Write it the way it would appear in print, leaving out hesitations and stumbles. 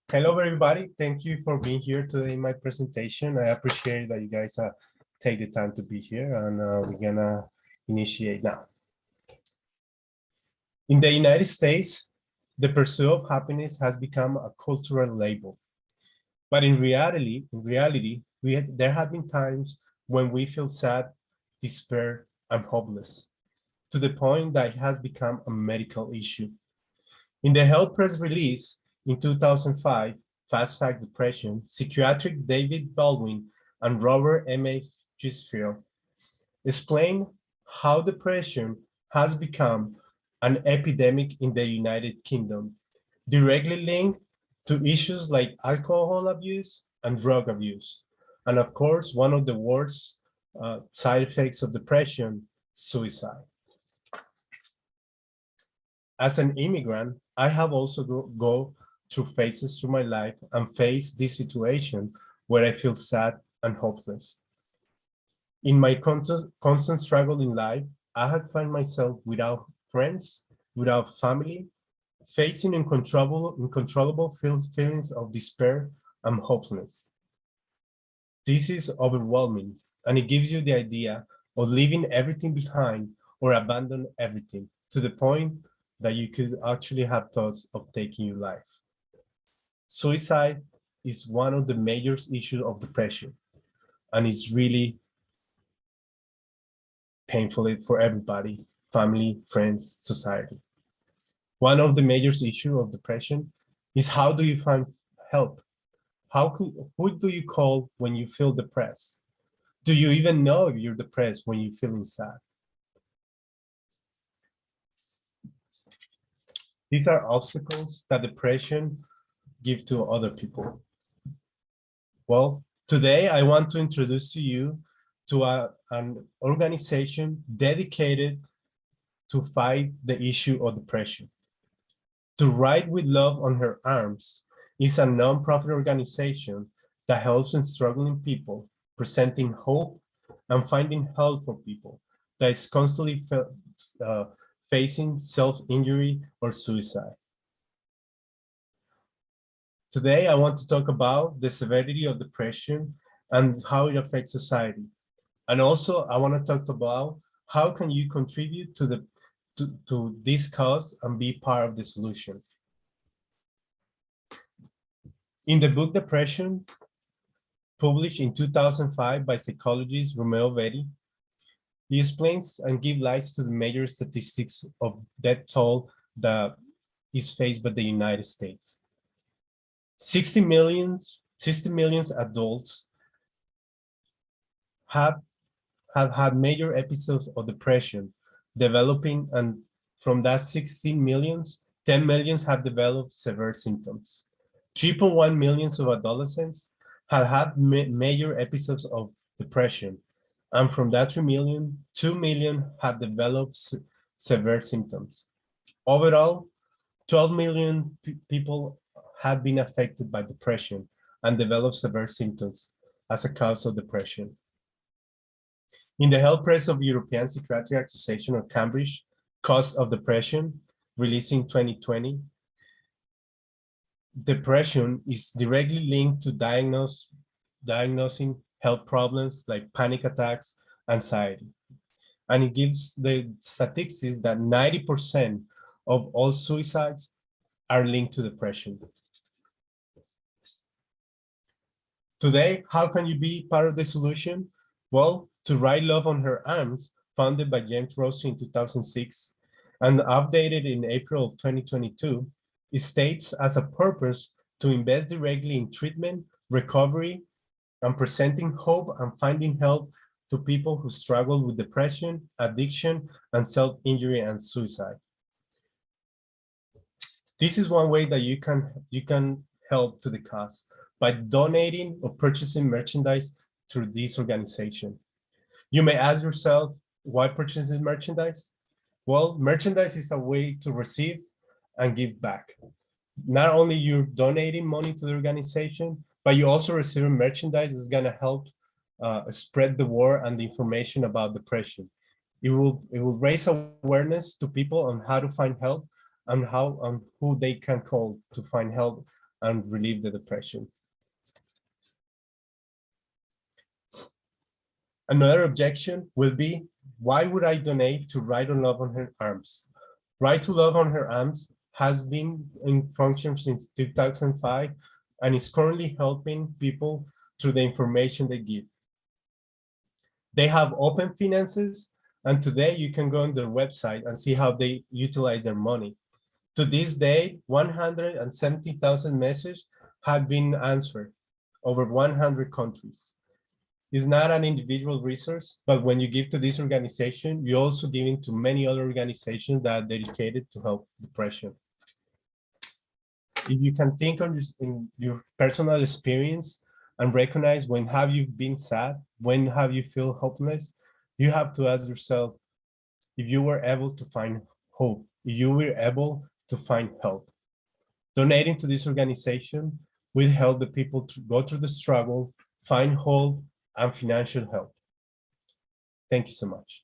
Hello, everybody. Thank you for being here today in my presentation. I appreciate that you guys take the time to be here, and we're gonna initiate now. In the United States, the pursuit of happiness has become a cultural label. But in reality, there have been times when we feel sad, despair, and hopeless, to the point that it has become a medical issue. In the Health Press release in 2005, Fast Fact Depression, psychiatric David Baldwin and Robert M.A. Gisfield explain how depression has become an epidemic in the United Kingdom, directly linked to issues like alcohol abuse and drug abuse. And of course, one of the worst side effects of depression, suicide. As an immigrant, I have also go through phases through my life and face this situation where I feel sad and hopeless. In my constant struggle in life, I had found myself without friends, without family, facing uncontrollable feelings of despair and hopelessness. This is overwhelming, and it gives you the idea of leaving everything behind or abandon everything to the point that you could actually have thoughts of taking your life. Suicide is one of the major issues of depression, and it's really painful for everybody, family, friends, society. One of the major issues of depression is how do you find help? Who do you call when you feel depressed? Do you even know if you're depressed when you're feeling sad? These are obstacles that depression give to other people. Well, today I want to introduce to you to an organization dedicated to fight the issue of depression. To Ride with Love on Her Arms is a nonprofit organization that helps in struggling people, presenting hope and finding help for people that is constantly facing self-injury or suicide. Today, I want to talk about the severity of depression and how it affects society. And also, I want to talk about how can you contribute to this cause and be part of the solution. In the book Depression, published in 2005 by psychologist Romeo Vetti, he explains and gives light to the major statistics of death toll that is faced by the United States. 60 million adults have had major episodes of depression developing, and from that 16 millions, 10 millions have developed severe symptoms. 3.1 millions of adolescents have had major episodes of depression, and from that 3 million, 2 million have developed severe symptoms. Overall, 12 million people had been affected by depression and developed severe symptoms as a cause of depression. In the Health Press of European Psychiatric Association of Cambridge, Cause of Depression, released in 2020, depression is directly linked to diagnosing health problems like panic attacks, anxiety. And it gives the statistics that 90% of all suicides are linked to depression. Today, how can you be part of the solution? Well, To Write Love on Her Arms, founded by James Rossi in 2006 and updated in April of 2022, it states as a purpose to invest directly in treatment, recovery, and presenting hope and finding help to people who struggle with depression, addiction, and self-injury and suicide. This is one way that you can help to the cause by donating or purchasing merchandise through this organization. You may ask yourself, why purchasing merchandise? Well, merchandise is a way to receive and give back. Not only you're donating money to the organization, but you also receiving merchandise that's gonna help spread the word and the information about depression. It will raise awareness to people on how to find help and who they can call to find help and relieve the depression. Another objection will be, why would I donate to Right to Love on Her Arms? Right to Love on Her Arms has been in function since 2005 and is currently helping people through the information they give. They have open finances, and today you can go on their website and see how they utilize their money. To this day, 170,000 messages have been answered over 100 countries. It's not an individual resource, but when you give to this organization, you also give to many other organizations that are dedicated to help depression. If you can think on in your personal experience and recognize when have you been sad, when have you feel hopeless, you have to ask yourself if you were able to find hope, if you were able to find help. Donating to this organization will help the people to go through the struggle, find hope, and financial help. Thank you so much.